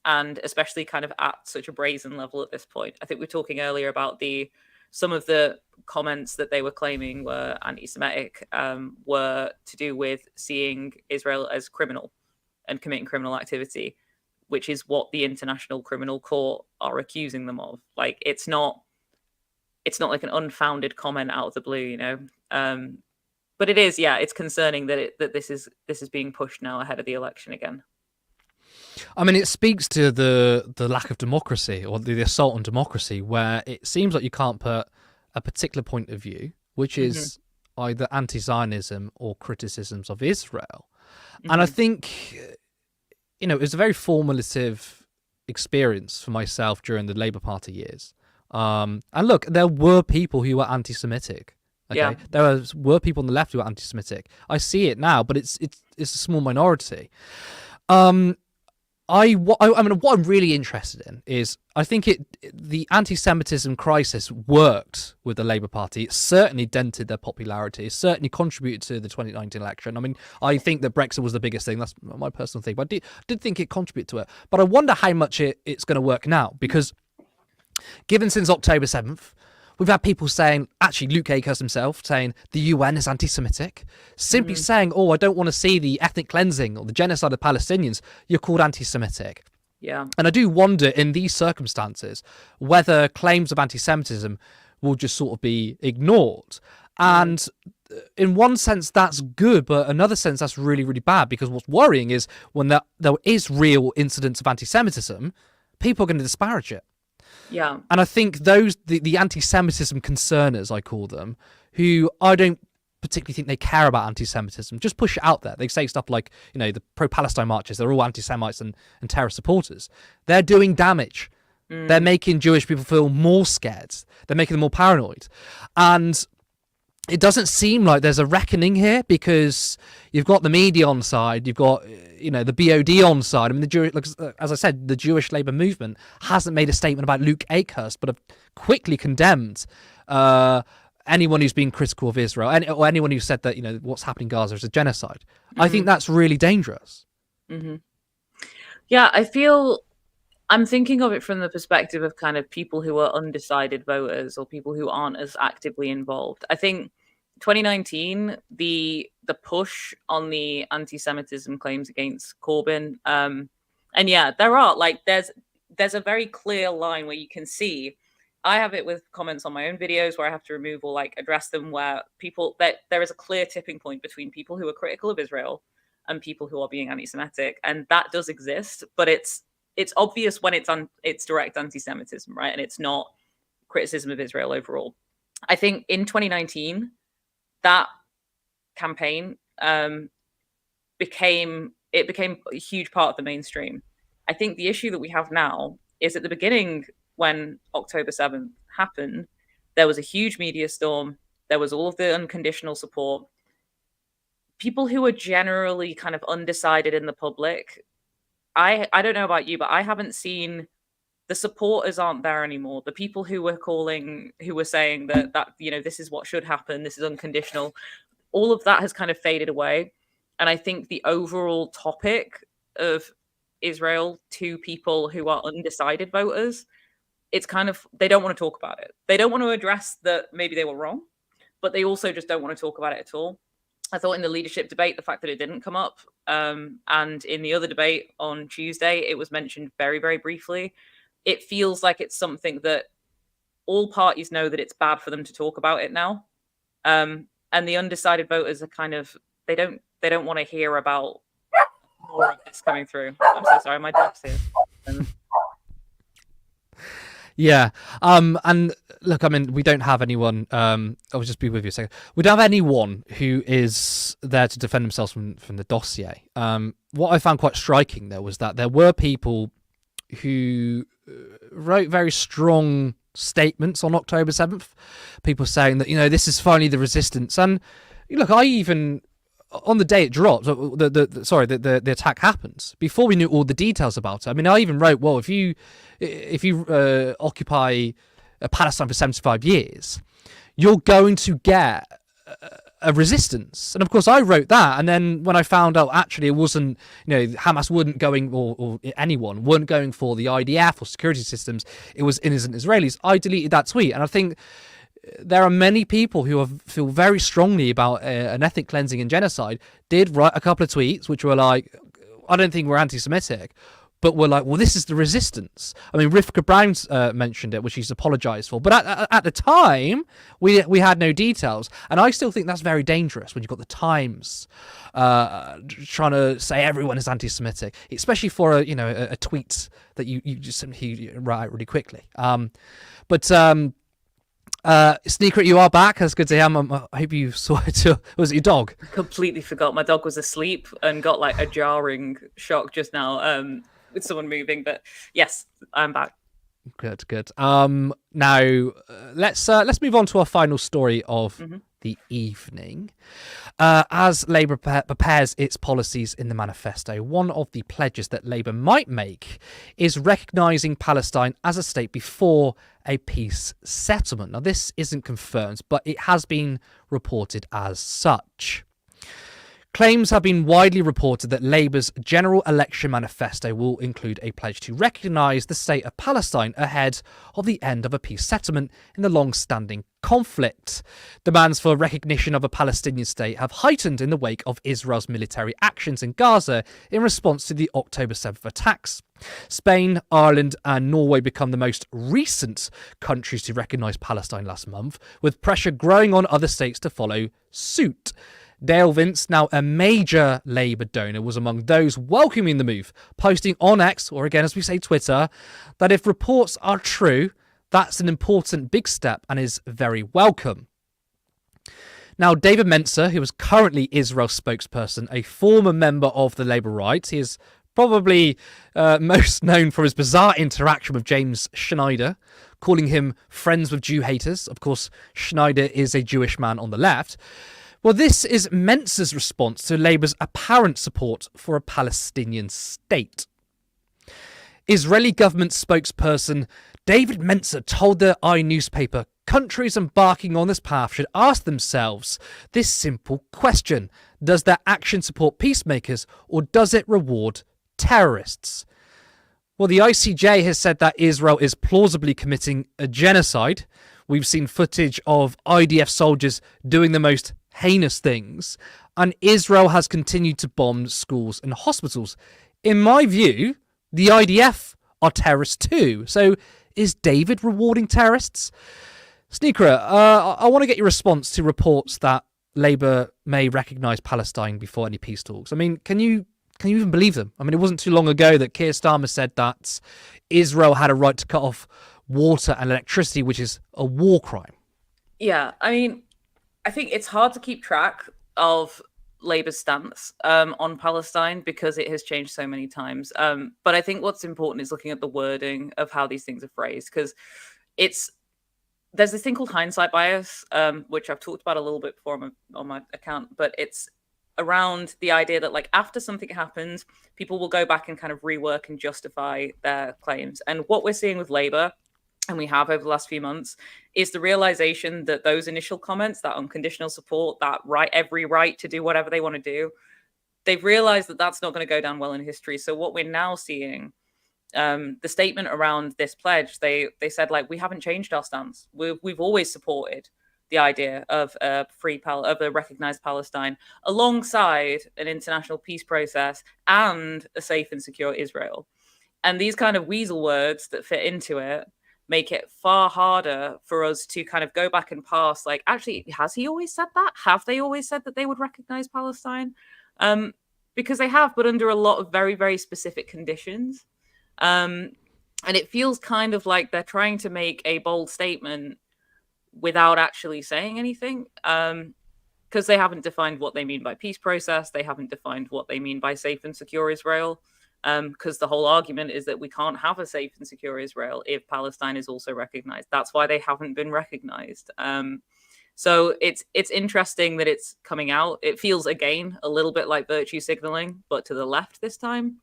And especially kind of at such a brazen level at this point. I think we were talking earlier about some of the comments that they were claiming were anti-Semitic were to do with seeing Israel as criminal and committing criminal activity, which is what the International Criminal Court are accusing them of. Like, it's not like an unfounded comment out of the blue, you know. But it is, yeah, it's concerning that this is being pushed now ahead of the election again. I mean, it speaks to the lack of democracy, or the assault on democracy, where it seems like you can't put a particular point of view, which is either anti-Zionism or criticisms of Israel. And I think, you know, it was a very formative experience for myself during the Labour Party years. And look, there were people who were anti-Semitic. Okay, Yeah. there were people on the left who were anti-Semitic. I see it now, but it's a small minority. I mean, what I'm really interested in is, I think the anti-Semitism crisis worked with the Labour Party. It certainly dented their popularity. It certainly contributed to the 2019 election. I mean, I think that Brexit was the biggest thing. That's my personal thing. But I did think it contributed to it. But I wonder how much it's going to work now, because given since October 7th, we've had people saying, actually Luke Akehurst himself saying the UN is anti-Semitic, simply saying, oh, I don't want to see the ethnic cleansing or the genocide of Palestinians. You're called anti-Semitic. Yeah. And I do wonder in these circumstances whether claims of anti-Semitism will just sort of be ignored. And in one sense, that's good, but another sense, that's really, really bad, because what's worrying is when there is real incidents of anti-Semitism, people are going to disparage it. Yeah. And I think the anti-Semitism concerners, I call them, who I don't particularly think they care about anti-Semitism, just push it out there. They say stuff like, you know, the pro-Palestine marches, they're all anti-Semites and terrorist supporters. They're doing damage. They're making Jewish people feel more scared. They're making them more paranoid. And it doesn't seem like there's a reckoning here, because you've got the media on side, you've got, you know, the BOD on side. I mean, as I said, the Jewish Labour movement hasn't made a statement about Luke Akehurst, but have quickly condemned anyone who's been critical of Israel, or anyone who said that, you know, what's happening in Gaza is a genocide. I think that's really dangerous. Yeah, I'm thinking of it from the perspective of kind of people who are undecided voters, or people who aren't as actively involved. I think 2019, the push on the anti-Semitism claims against Corbyn, and yeah, there's a very clear line where you can see. I have it with comments on my own videos where I have to remove or like address them, where there is a clear tipping point between people who are critical of Israel and people who are being anti-Semitic, and that does exist, but it's obvious when it's direct anti-Semitism, right? And it's not criticism of Israel overall. I think in 2019, that campaign became a huge part of the mainstream. I think the issue that we have now is at the beginning, when October 7th happened, there was a huge media storm. There was all of the unconditional support. People who are generally kind of undecided in the public, I don't know about you, but I haven't seen, the supporters aren't there anymore. The people who were saying that you know, this is what should happen, this is unconditional, all of that has kind of faded away. And I think the overall topic of Israel to people who are undecided voters, it's kind of, they don't want to talk about it. They don't want to address that maybe they were wrong, but they also just don't want to talk about it at all. I thought in the leadership debate, the fact that it didn't come up, and in the other debate on Tuesday, it was mentioned very, very briefly. It feels like it's something that all parties know that it's bad for them to talk about it now. And the undecided voters are kind of, they don't want to hear about more of this coming through. I'm so sorry, my dog's here. Yeah. And look, I mean, we don't have anyone. I'll just be with you a second. We don't have anyone who is there to defend themselves from the dossier. What I found quite striking, though, was that there were people who wrote very strong statements on October 7th. People saying that, you know, this is finally the resistance. And look, I even, on the day it dropped, the attack happens, before we knew all the details about it. I mean, I even wrote, well, if you occupy Palestine for 75 years, you're going to get a resistance. And of course I wrote that, and then when I found out actually it wasn't, you know, Hamas weren't going, or anyone weren't going for the IDF or security systems, it was innocent Israelis, I deleted that tweet. And I think there are many people who feel very strongly about an ethnic cleansing and genocide did write a couple of tweets which were like, I don't think we're anti-Semitic, but we're like, well, this is the resistance. I mean, Rivka Brown mentioned it, which she's apologised for. But at the time, we had no details. And I still think that's very dangerous when you've got the Times trying to say everyone is anti-Semitic, especially for a tweet that you just simply write out really quickly. Sneakret, you are back. That's good to hear. I hope you saw it. Was it your dog? Completely forgot. My dog was asleep and got like a jarring shock just now with someone moving. But yes, I'm back. Good. Now let's move on to our final story of the evening. As Labour prepares its policies in the manifesto, one of the pledges that Labour might make is recognising Palestine as a state before a peace settlement. Now, this isn't confirmed, but it has been reported as such. Claims have been widely reported that Labour's general election manifesto will include a pledge to recognise the state of Palestine ahead of the end of a peace settlement in the long-standing conflict. Demands for recognition of a Palestinian state have heightened in the wake of Israel's military actions in Gaza in response to the October 7th attacks. Spain, Ireland and Norway become the most recent countries to recognise Palestine last month, with pressure growing on other states to follow suit. Dale Vince, now a major Labour donor, was among those welcoming the move, posting on X, or again as we say Twitter, that if reports are true, that's an important big step and is very welcome. Now, David Mencer, who is currently Israel's spokesperson, a former member of the Labour right, he is probably most known for his bizarre interaction with James Schneider, calling him friends with Jew haters. Of course, Schneider is a Jewish man on the left. Well, this is Mencer's response to Labour's apparent support for a Palestinian state. Israeli government spokesperson David Mencer told the newspaper, countries embarking on this path should ask themselves this simple question: does their action support peacemakers or does it reward terrorists? Well, the ICJ has said that Israel is plausibly committing a genocide. We've seen footage of IDF soldiers doing the most heinous things, and Israel has continued to bomb schools and hospitals. In my view, the IDF are terrorists too. So is David rewarding terrorists? Sneaker, I want to get your response to reports that Labour may recognise Palestine before any peace talks. I mean, can you even believe them? I mean, it wasn't too long ago that Keir Starmer said that Israel had a right to cut off water and electricity, which is a war crime. Yeah, I mean, I think it's hard to keep track of Labour's stance on Palestine because it has changed so many times. But I think what's important is looking at the wording of how these things are phrased, because there's this thing called hindsight bias, which I've talked about a little bit before on my account, but it's around the idea that like after something happens, people will go back and kind of rework and justify their claims. And what we're seeing with Labour, and we have over the last few months, is the realization that those initial comments, that unconditional support, that every right to do whatever they want to do, they've realized that that's not going to go down well in history. So what we're now seeing, the statement around this pledge, they said, like, we haven't changed our stance. We've always supported the idea of a recognized Palestine alongside an international peace process and a safe and secure Israel. And these kind of weasel words that fit into it, make it far harder for us to kind of go back and pass, like, actually, has he always said that? Have they always said that they would recognize Palestine? Because they have, but under a lot of very, very specific conditions. And it feels kind of like they're trying to make a bold statement without actually saying anything. Because they haven't defined what they mean by peace process. They haven't defined what they mean by safe and secure Israel. Because the whole argument is that we can't have a safe and secure Israel if Palestine is also recognized. That's why they haven't been recognized. So it's interesting that it's coming out. It feels, again, a little bit like virtue signaling, but to the left this time.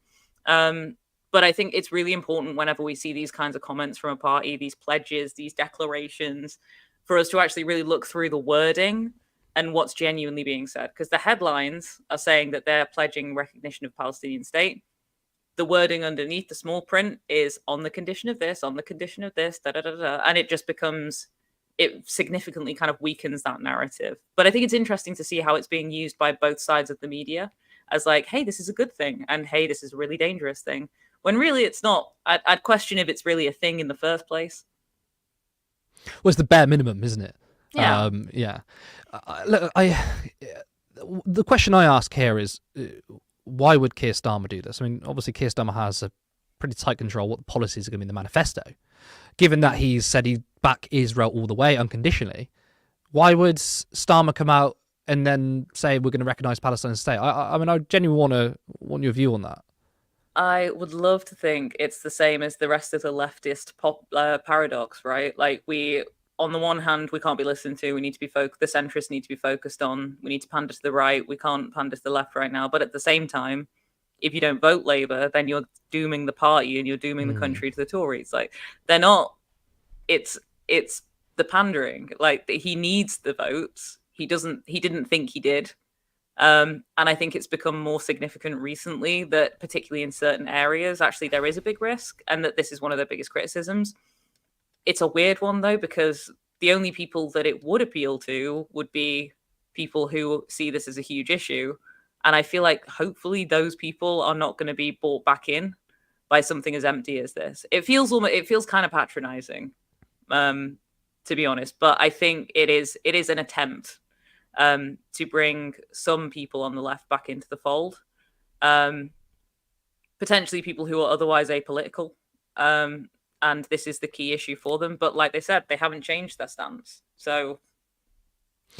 But I think it's really important whenever we see these kinds of comments from a party, these pledges, these declarations, for us to actually really look through the wording and what's genuinely being said. Because the headlines are saying that they're pledging recognition of Palestinian state. The wording underneath the small print is on the condition of this, on the condition of this, da da da da, and it just becomes, it significantly kind of weakens that narrative. But I think it's interesting to see how it's being used by both sides of the media as like, hey, this is a good thing, and hey, this is a really dangerous thing, when really it's not. I'd question if it's really a thing in the first place. Well, it's the bare minimum, isn't it? Yeah. Yeah. Look, the question I ask here is, why would Keir Starmer do this? I mean, obviously, Keir Starmer has a pretty tight control what the policies are going to be in the manifesto. Given that he's said he'd back Israel all the way unconditionally, why would Starmer come out and then say we're going to recognise Palestine as a state? I mean, I genuinely want your view on that. I would love to think it's the same as the rest of the leftist paradox, right? Like, on the one hand, we can't be listened to. We need to be the centrists need to be focused on. We need to pander to the right. We can't pander to the left right now. But at the same time, if you don't vote Labour, then you're dooming the party and you're dooming the country to the Tories. Like, they're not. It's the pandering. Like, he needs the votes. He didn't think he did. And I think it's become more significant recently that, particularly in certain areas, actually there is a big risk, and that this is one of their biggest criticisms. It's a weird one, though, because the only people that it would appeal to would be people who see this as a huge issue. And I feel like hopefully those people are not going to be brought back in by something as empty as this. It feels kind of patronizing, to be honest. But I think it is an attempt to bring some people on the left back into the fold. Potentially people who are otherwise apolitical. And this is the key issue for them. But like they said, they haven't changed their stance. So,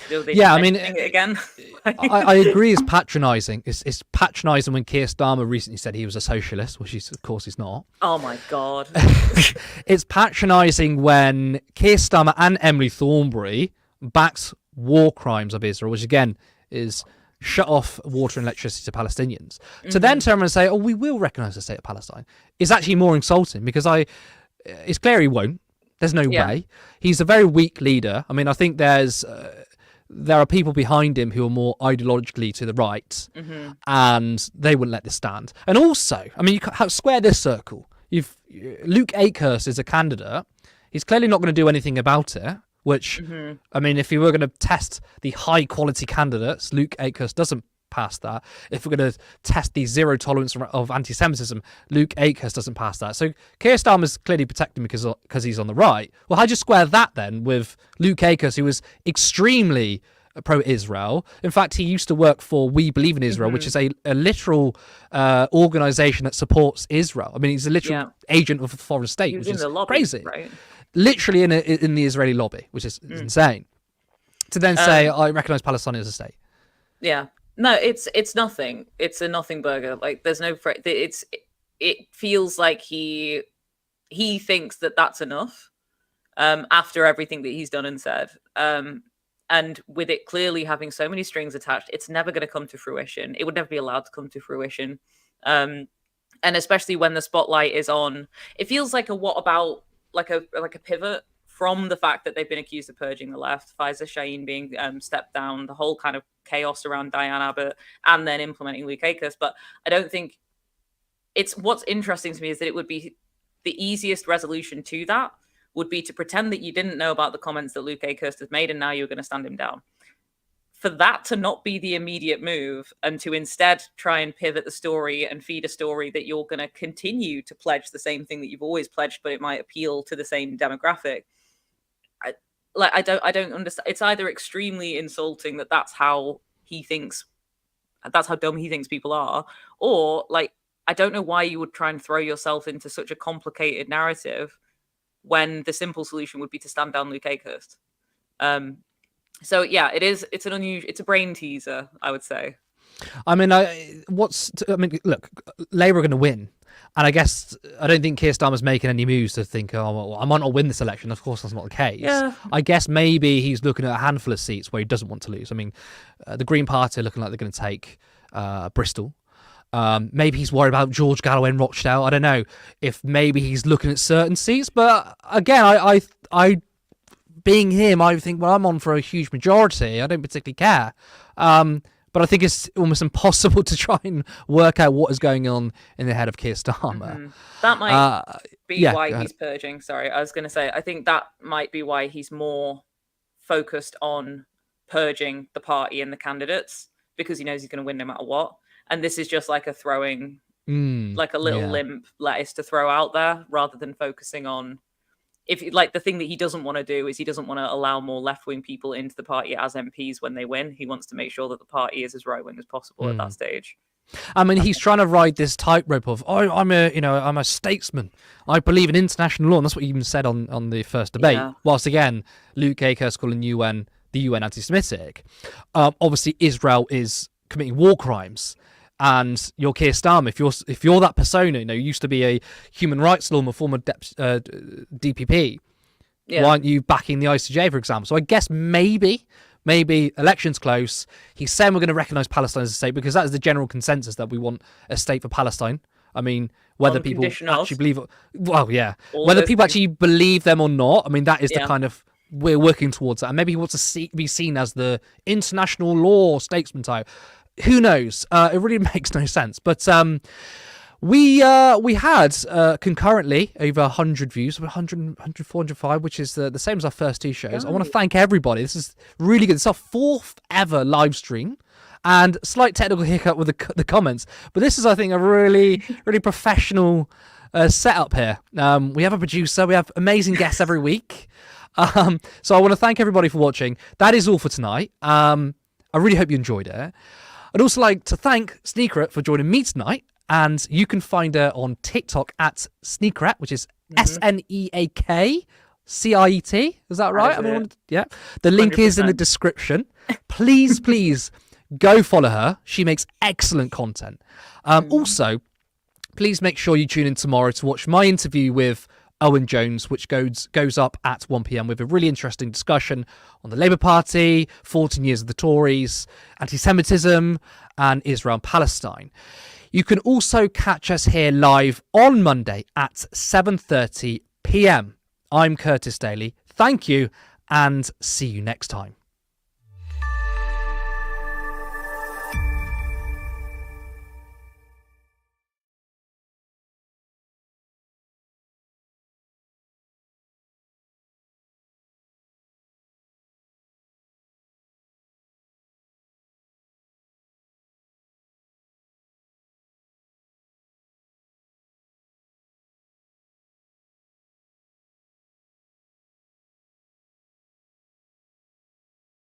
yeah, I mean, again, I agree. It's patronising. It's patronising when Keir Starmer recently said he was a socialist, which of course he's not. Oh my God! It's patronising when Keir Starmer and Emily Thornberry backs war crimes of Israel, which again is shut off water and electricity to Palestinians. To then turn around and say, "Oh, we will recognise the state of Palestine," is actually more insulting, because it's clear he won't. There's no way. He's a very weak leader. I mean, I think there are people behind him who are more ideologically to the right, and they wouldn't let this stand. And also, I mean, you can't square this circle. Luke Akehurst is a candidate. He's clearly not going to do anything about it, which, I mean, if you were going to test the high-quality candidates, Luke Akehurst doesn't pass that. If we're going to test the zero tolerance of anti-Semitism, Luke Akehurst doesn't pass that. So Keir Starmer's clearly protecting because he's on the right. Well, how do you square that then with Luke Akehurst, who was extremely pro-Israel? In fact, he used to work for We Believe in Israel, which is a literal organisation that supports Israel. I mean, he's a literal agent of a foreign state, which is crazy. Right? Literally in the Israeli lobby, which is insane. To then say, I recognise Palestine as a state. Yeah. No, it's nothing. It's a nothing burger. Like, there's no. It feels like he thinks that that's enough. After everything that he's done and said, and with it clearly having so many strings attached, it's never going to come to fruition. It would never be allowed to come to fruition. And especially when the spotlight is on, it feels like a pivot from the fact that they've been accused of purging the left, Faiza Shaheen being stepped down, the whole kind of chaos around Diane Abbott, and then implementing Luke Akehurst. But I don't think what's interesting to me is that it would be the easiest resolution to that would be to pretend that you didn't know about the comments that Luke Akehurst has made, and now you're going to stand him down. for that to not be the immediate move and to instead try and pivot the story and feed a story that you're going to continue to pledge the same thing that you've always pledged, but it might appeal to the same demographic. I don't understand. It's either extremely insulting that that's how dumb he thinks people are, or like, I don't know why you would try and throw yourself into such a complicated narrative when the simple solution would be to stand down Luke Akehurst. So yeah, it's a brain teaser, I would say. I mean, look, Labour are going to win. And I guess I don't think Keir Starmer's making any moves to think, oh, well, I might not win this election. Of course, that's not the case. Yeah. I guess maybe he's looking at a handful of seats where he doesn't want to lose. I mean, the Green Party are looking like they're going to take Bristol. Maybe he's worried about George Galloway and Rochdale. I don't know if maybe he's looking at certain seats. But again, I being him, I think, well, I'm on for a huge majority. I don't particularly care. But I think it's almost impossible to try and work out what is going on in the head of Keir Starmer. Mm-hmm. That might be why he's ahead. purging. Sorry, I was going to say, I think that might be why he's more focused on purging the party and the candidates, because he knows he's going to win no matter what. And this is just like a throwing, like a little limp lettuce to throw out there, rather than focusing on, the thing that he doesn't want to do is he doesn't want to allow more left-wing people into the party as MPs when they win. He wants to make sure that the party is as right-wing as possible at that stage. I mean, he's trying to ride this tightrope of, I'm a statesman. I believe in international law, and that's what he even said on the first debate. Yeah. Whilst again, Luke Akehurst calling the UN anti-Semitic. Obviously, Israel is committing war crimes. And you're Keir Starmer. If you're that persona, you used to be a human rights lawman, former DPP. Yeah. Why aren't you backing the ICJ, for example? So I guess maybe election's close. He's saying we're going to recognise Palestine as a state because that is the general consensus that we want a state for Palestine. I mean, whether people actually believe it, whether people actually believe them or not. I mean, that is the kind of, we're working towards that. And maybe he wants to be seen as the international law statesman type. Who knows? It really makes no sense. But we had concurrently over 100 views, 100, 405, which is the same as our first two shows. I want to thank everybody. This is really good. It's our 4th ever live stream. And slight technical hiccup with the comments. But this is, I think, a really, really professional setup here. We have a producer. We have amazing guests every week. So I want to thank everybody for watching. That is all for tonight. I really hope you enjoyed it. I'd also like to thank Sneakcret for joining me tonight, and you can find her on TikTok at Sneakcret, which is SNEAKCIET. Is that right? The link 100%. is in the description. Please go follow her. She makes excellent content. Also, please make sure you tune in tomorrow to watch my interview with Owen Jones, which goes up at 1 p.m. with a really interesting discussion on the Labour Party, 14 years of the Tories, anti-Semitism, and Israel and Palestine. You can also catch us here live on Monday at 7:30 p.m. I'm Curtis Daly. Thank you, and see you next time.